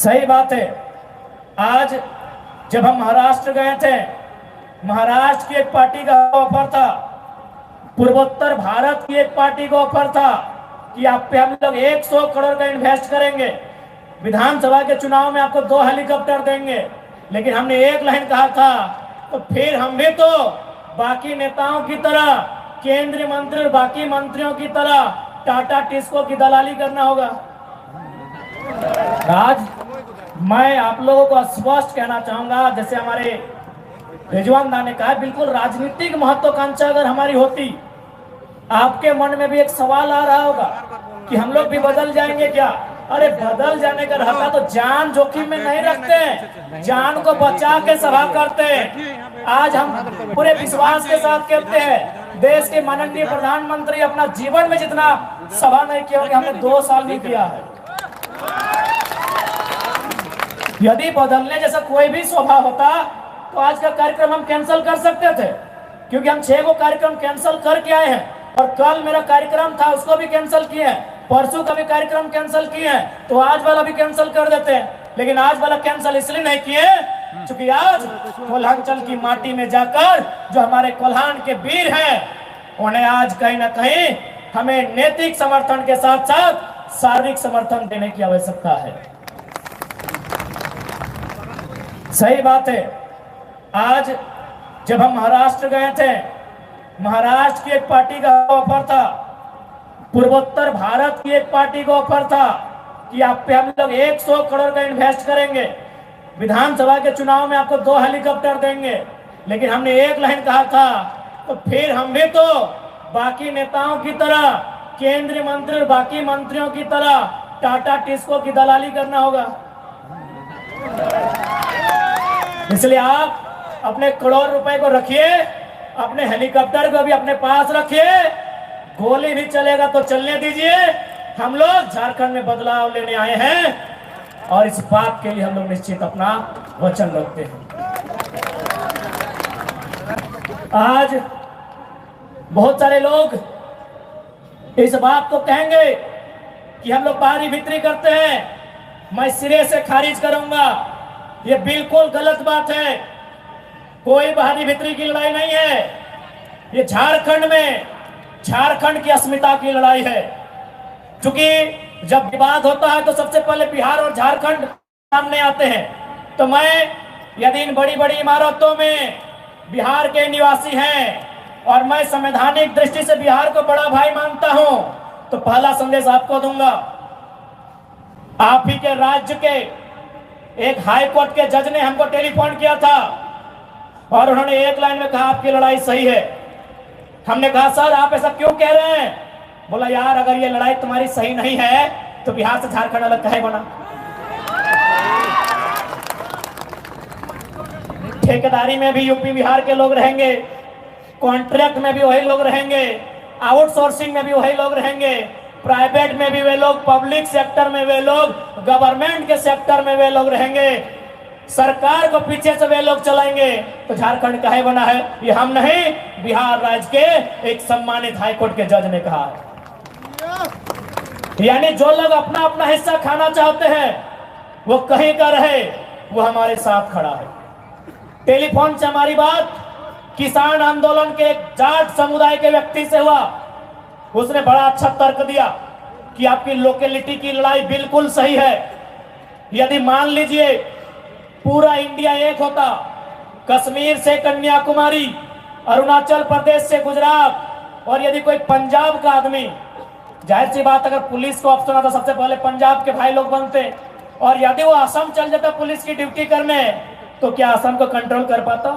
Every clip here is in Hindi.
सही बात है। आज जब हम महाराष्ट्र गए थे, महाराष्ट्र की एक पार्टी का ऑफर था, पूर्वोत्तर भारत की एक पार्टी का ऑफर था कि आप पे हम लोग 100 करोड़ का इन्वेस्ट करेंगे, विधानसभा के चुनाव में आपको 2 हेलीकॉप्टर देंगे। लेकिन हमने एक लाइन कहा था, तो फिर हम भी तो बाकी नेताओं की तरह, केंद्रीय मंत्री और बाकी मंत्रियों की तरह टाटा टिस्को की दलाली करना होगा। आज मैं आप लोगों को स्पष्ट कहना चाहूंगा, जैसे हमारे रिजवान दा ने कहा, बिल्कुल राजनीतिक महत्वाकांक्षा अगर हमारी होती, आपके मन में भी एक सवाल आ रहा होगा कि हम लोग भी बदल जाएंगे क्या। अरे बदल जाने का रहता तो जान जोखिम में नहीं रखते, जान को बचा के सभा करते। आज हम पूरे विश्वास के साथ कहते हैं, देश के माननीय प्रधानमंत्री अपना जीवन में जितना सभा नहीं किया होगा, हमने 2 साल नहीं किया है। यदि बदलने जैसा कोई भी स्वभाव होता तो आज का कार्यक्रम हम कैंसिल कर सकते थे, क्योंकि हम 6 कार्यक्रम कैंसिल करके आए हैं। और कल मेरा कार्यक्रम था, उसको भी कैंसिल किए हैं, परसों का भी कार्यक्रम कैंसिल किए हैं, तो आज वाला भी कैंसिल कर देते हैं। लेकिन आज वाला कैंसिल इसलिए नहीं किए क्योंकि आज कोल्हांचल की माटी में जाकर जो हमारे कोल्हान के वीर हैं, उन्हें आज कहीं ना कहीं हमें नैतिक समर्थन के साथ साथ शारीरिक समर्थन देने की आवश्यकता है। सही बात है। आज जब हम महाराष्ट्र गए थे, महाराष्ट्र की एक पार्टी का ऑफर था, पूर्वोत्तर भारत की एक पार्टी का ऑफर था कि आप पे हम लोग 100 करोड़ का इन्वेस्ट करेंगे, विधानसभा के चुनाव में आपको 2 हेलीकॉप्टर देंगे। लेकिन हमने एक लाइन कहा था, तो फिर हम भी तो बाकी नेताओं की तरह, केंद्रीय मंत्री और बाकी मंत्रियों की तरह टाटा टिस्को की दलाली करना होगा। इसलिए आप अपने करोड़ रुपए को रखिए, अपने हेलीकॉप्टर को भी अपने पास रखिए, गोली भी चलेगा तो चलने दीजिए। हम लोग झारखंड में बदलाव लेने आए हैं और इस बात के लिए हम लोग निश्चित अपना वचन रखते हैं। आज बहुत सारे लोग इस बात को कहेंगे कि हम लोग बाहरी भीतरी करते हैं, मैं सिरे से खारिज करूंगा। ये बिल्कुल गलत बात है। कोई बाहरी भीतरी की लड़ाई नहीं है, ये झारखंड में झारखंड की अस्मिता की लड़ाई है। क्योंकि जब विवाद होता है तो सबसे पहले बिहार और झारखंड सामने आते हैं। तो मैं यदि इन बड़ी बड़ी इमारतों में बिहार के निवासी हैं और मैं संवैधानिक दृष्टि से बिहार को बड़ा भाई मानता हूं, तो पहला संदेश आपको दूंगा। आप ही के राज्य के एक हाई कोर्ट के जज ने हमको टेलीफोन किया था और उन्होंने एक लाइन में कहा, आपकी लड़ाई सही है। हमने कहा, सर आप ऐसा क्यों कह रहे हैं? बोला, यार अगर ये लड़ाई तुम्हारी सही नहीं है तो बिहार से झारखंड अलग काहे बना? ठेकेदारी में भी यूपी बिहार के लोग रहेंगे, कॉन्ट्रैक्ट में भी वही लोग रहेंगे, आउटसोर्सिंग में भी वही लोग रहेंगे, प्राइवेट में भी वे लोग, पब्लिक सेक्टर में वे लोग, गवर्नमेंट के सेक्टर में वे लोग रहेंगे, सरकार को पीछे से वे लोग चलाएंगे। तो झारखंड काहे बना है? ये हम नहीं, बिहार राज्य के एक सम्मानित हाईकोर्ट के जज ने कहा है। यानी जो लोग अपना अपना हिस्सा खाना चाहते हैं वो कहीं का रहे, वो हमारे साथ खड़ा है। टेलीफोन से हमारी बात किसान आंदोलन के एक जाट समुदाय के व्यक्ति से हुआ। उसने बड़ा अच्छा तर्क दिया कि आपकी लोकेलिटी की लड़ाई बिल्कुल सही है। यदि मान लीजिए पूरा इंडिया एक होता, कश्मीर से कन्याकुमारी, अरुणाचल प्रदेश से गुजरात, और यदि कोई पंजाब का आदमी, जाहिर सी बात अगर पुलिस को ऑप्शन आता सबसे पहले पंजाब के भाई लोग बनते, और यदि वो असम चल जाता पुलिस की ड्यूटी करने, तो क्या असम को कंट्रोल कर पाता?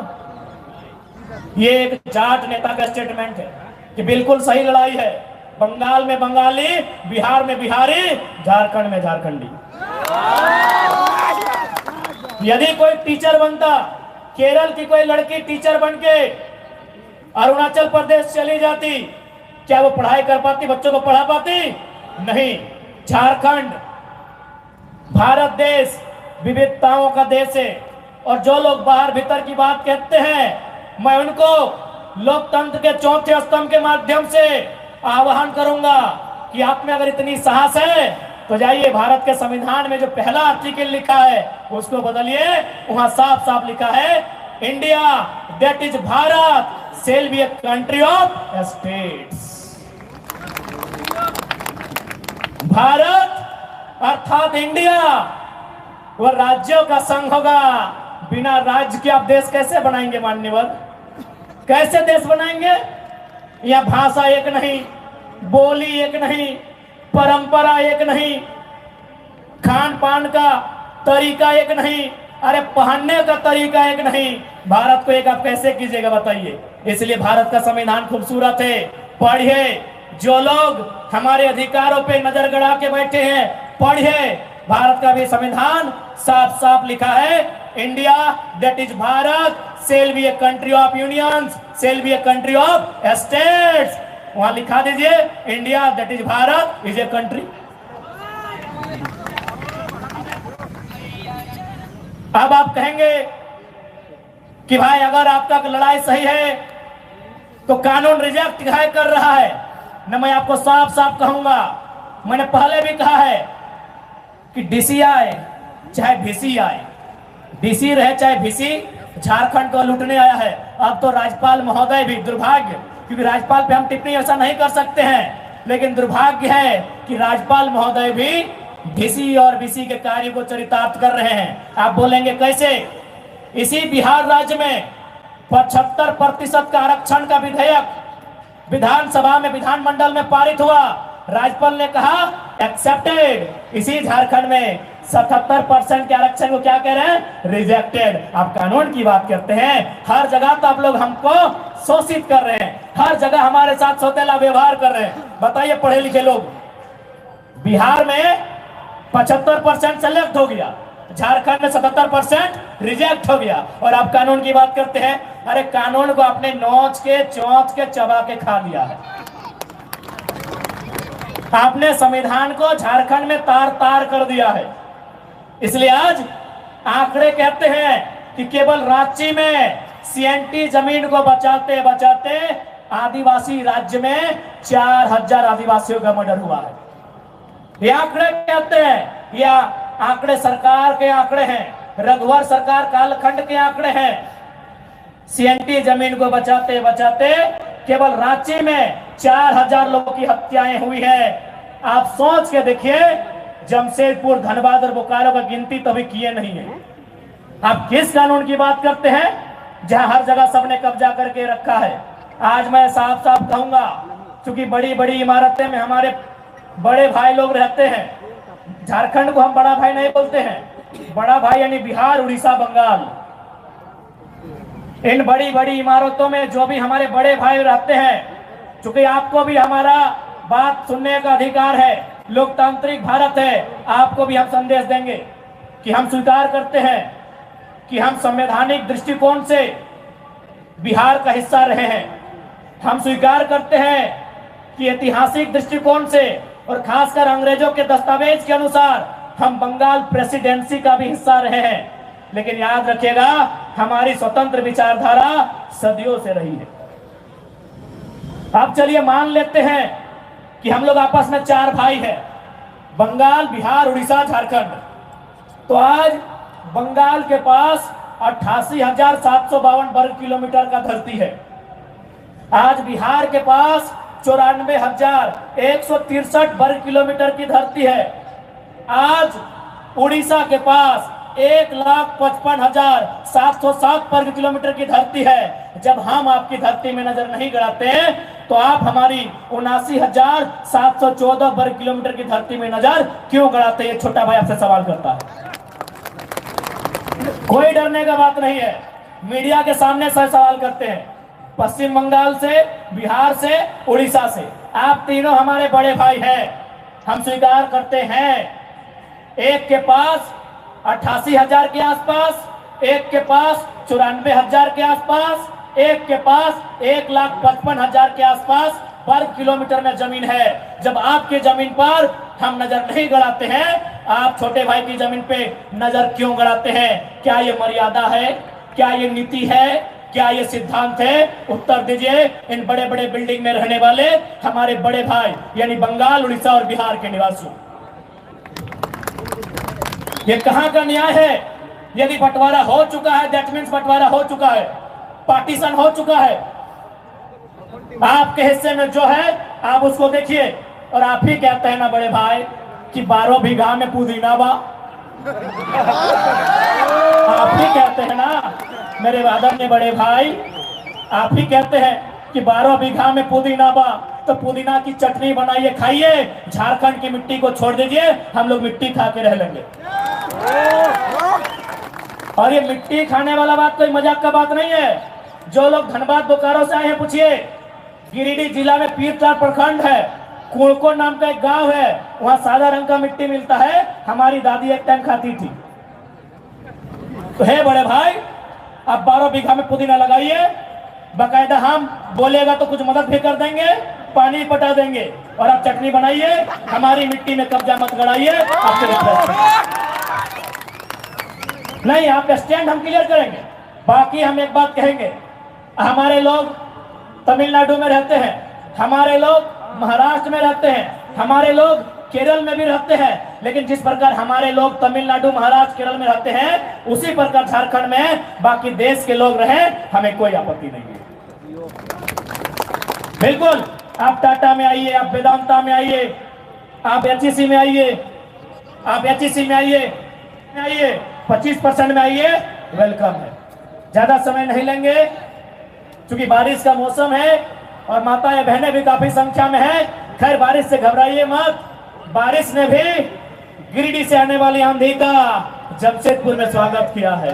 ये एक जाट नेता का स्टेटमेंट है कि बिल्कुल सही लड़ाई है। बंगाल में बंगाली, बिहार में बिहारी, झारखंड में झारखंडी। यदि कोई टीचर बनता, केरल की कोई लड़की टीचर बनके अरुणाचल प्रदेश चली जाती, क्या वो पढ़ाई कर पाती, बच्चों को पढ़ा पाती? नहीं। झारखंड भारत देश विविधताओं का देश है, और जो लोग बाहर भीतर की बात कहते हैं, मैं उनको लोकतंत्र के चौथे स्तंभ के माध्यम से आह्वान करूंगा कि आप में अगर इतनी साहस है तो जाइए भारत के संविधान में जो पहला आर्टिकल लिखा है उसको बदलिए, वहां साफ साफ लिखा है India that is Bharat shall be a country of states. Bharat अर्थात इंडिया वह राज्यों का संघ होगा। बिना राज्य के आप देश कैसे बनाएंगे मान्यवर, कैसे देश बनाएंगे? यह भाषा एक नहीं, बोली एक नहीं, परंपरा एक नहीं, खान पान का तरीका एक नहीं, अरे पहनने का तरीका एक नहीं। भारत को एक आप कैसे कीजिएगा बताइए? इसलिए भारत का संविधान खूबसूरत है, पढ़िए। जो लोग हमारे अधिकारों पे नजर गड़ा के बैठे हैं, पढ़िए। भारत का भी संविधान साफ साफ लिखा है India that is Bharat shall be a country of unions, shall be a country of states. वहां लिखा दीजिए India that is Bharat is a country. अब आप कहेंगे कि भाई अगर आपका लड़ाई सही है तो कानून रिजेक्ट कर रहा है न। मैं आपको साफ साफ कहूंगा, मैंने पहले भी कहा है कि डीसी आए चाहे भीसी आए, डीसी रहे चाहे भीसी, झारखंड को लूटने आया है। अब तो राज्यपाल महोदय भी, दुर्भाग्य, क्योंकि राज्यपाल पे हम टिप्पणी ऐसा नहीं कर सकते हैं, लेकिन दुर्भाग्य है कि राज्यपाल महोदय भी डीसी और बीसी के कार्य को चरितार्थ कर रहे हैं। आप बोलेंगे कैसे? इसी बिहार राज्य में 75% का आरक्षण का विधेयक विधानसभा में, विधानमंडल में पारित हुआ। राज्यपाल ने कहा एक्सेप्टेड। इसी झारखंड में 77% के आरक्षण को क्या कह रहे हैं? रिजेक्टेड। आप कानून की बात करते हैं, हर जगह तो आप लोग हमको शोषित कर रहे हैं, हर जगह हमारे साथ सौतेला व्यवहार कर रहे हैं। बताइए पढ़े लिखे लोग, बिहार में 75% सेलेक्ट हो गया, झारखंड में 77% रिजेक्ट हो गया, और आप कानून की बात करते हैं। अरे कानून को आपने नोच के चौंच के चबा के खा लिया है। आपने संविधान को झारखंड में तार तार कर दिया है। इसलिए आज आंकड़े कहते हैं कि केवल रांची में सीएनटी जमीन को बचाते बचाते आदिवासी राज्य में 4000 आदिवासियों का मर्डर हुआ है। ये आंकड़े कहते हैं, या आंकड़े सरकार के आंकड़े हैं, रघुवर सरकार कालखंड के आंकड़े हैं। सीएनटी जमीन को बचाते बचाते केवल रांची में 4000 लोगों की हत्याएं हुई है। आप सोच के देखिए, जमशेदपुर, धनबाद और बोकारो का गिनती तो अभी किए नहीं है। आप किस कानून की बात करते हैं जहां हर जगह सबने कब्जा करके रखा है? आज मैं साफ साफ कहूंगा, क्योंकि बड़ी बड़ी इमारतें में हमारे बड़े भाई लोग रहते हैं। झारखंड को हम बड़ा भाई नहीं बोलते हैं, बड़ा भाई यानी बिहार, उड़ीसा, बंगाल। इन बड़ी बड़ी इमारतों में जो भी हमारे बड़े भाई रहते हैं, चूंकि आपको भी हमारा बात सुनने का अधिकार है, लोकतांत्रिक भारत है, आपको भी हम संदेश देंगे कि हम स्वीकार करते हैं कि हम संवैधानिक दृष्टिकोण से बिहार का हिस्सा रहे हैं। हम स्वीकार करते हैं कि ऐतिहासिक दृष्टिकोण से और खासकर अंग्रेजों के दस्तावेज के अनुसार हम बंगाल प्रेसिडेंसी का भी हिस्सा रहे हैं। लेकिन याद रखिएगा, हमारी स्वतंत्र विचारधारा सदियों से रही है। अब चलिए मान लेते हैं कि हम लोग आपस में 4 भाई हैं, बंगाल, बिहार, उड़ीसा, झारखंड। तो आज बंगाल के पास 88,752 वर्ग किलोमीटर का धरती है। आज बिहार के पास 94,163 वर्ग किलोमीटर की धरती है। आज उड़ीसा के पास 1,55,707 वर्ग किलोमीटर की धरती है। जब हम आपकी धरती में नजर नहीं गड़ाते तो आप हमारी 79,714 वर्ग किलोमीटर की धरती में नजर क्यों गड़ाते? ये छोटा भाई आपसे सवाल करता है। कोई डरने का बात नहीं है, मीडिया के सामने सर सवाल करते हैं। पश्चिम बंगाल से, बिहार से, उड़ीसा से, आप तीनों हमारे बड़े भाई हैं, हम स्वीकार करते हैं। एक के पास 88,000 के आसपास, एक के पास 94,000 के आसपास, एक के पास 1,55,000 के आसपास वर्ग किलोमीटर में जमीन है। जब आपकी जमीन पर हम नजर नहीं गड़ाते हैं, आप छोटे भाई की जमीन पे नजर क्यों गड़ाते हैं? क्या ये मर्यादा है? क्या ये नीति है? क्या ये सिद्धांत है? उत्तर दीजिए। इन बड़े बड़े बिल्डिंग में रहने वाले हमारे बड़े भाई यानी बंगाल, उड़ीसा और बिहार के निवासी, ये कहां का न्याय है? यदि बंटवारा हो चुका है, दैट मीन्स बंटवारा हो चुका है, पार्टीशन हो चुका है। आपके हिस्से में जो है आप उसको देखिए। और आप ही कहते हैं ना बड़े भाई कि 12 बीघा में पुदीना बा। आप ही कहते हैं ना मेरे आदरणीय बड़े भाई, आप ही कहते हैं कि 12 बीघा में पुदीना बा। तो पुदीना की चटनी बनाइए, खाइए, झारखंड की मिट्टी को छोड़ दीजिए, हम लोग मिट्टी खा के रह लेंगे। और ये मिट्टी खाने वाला बात कोई मजाक का बात नहीं है। जो लोग धनबाद बोकारो से आए हैं पूछिए, गिरिडीह जिला में पीरटार प्रखंड है, कुड़को नाम का एक गांव है, वहां सादा रंग का मिट्टी मिलता है, हमारी दादी एक टाइम खाती थी। तो है बड़े भाई, आप 12 बीघा में पुदीना लगाइए, बकायदा हम बोलेगा तो कुछ मदद भी कर देंगे, पानी पटा देंगे, और आप चटनी बनाइए, हमारी मिट्टी में कब्जा मत गड़ाइए। आपके नहीं, आप स्टैंड हम क्लियर करेंगे। बाकी हम एक बात कहेंगे, हमारे लोग तमिलनाडु में रहते हैं, हमारे लोग महाराष्ट्र में रहते हैं, हमारे लोग केरल में भी रहते हैं, लेकिन जिस प्रकार हमारे लोग तमिलनाडु, महाराष्ट्र, केरल में रहते हैं, उसी प्रकार झारखंड में बाकी देश के लोग रहे, हमें कोई आपत्ति नहीं है। बिल्कुल, आप टाटा में आइए, आप वेदांता में आइए, आप एचईसी में आइए, आप एचईसी में आइए, 25% में आइए, वेलकम है। ज्यादा समय नहीं लेंगे क्योंकि बारिश का मौसम है और माताएं बहनें भी काफी संख्या में है। खैर, बारिश से घबराइए मत, बारिश ने भी गिरिडीह से आने वाली आंधी का जमशेदपुर में स्वागत किया है।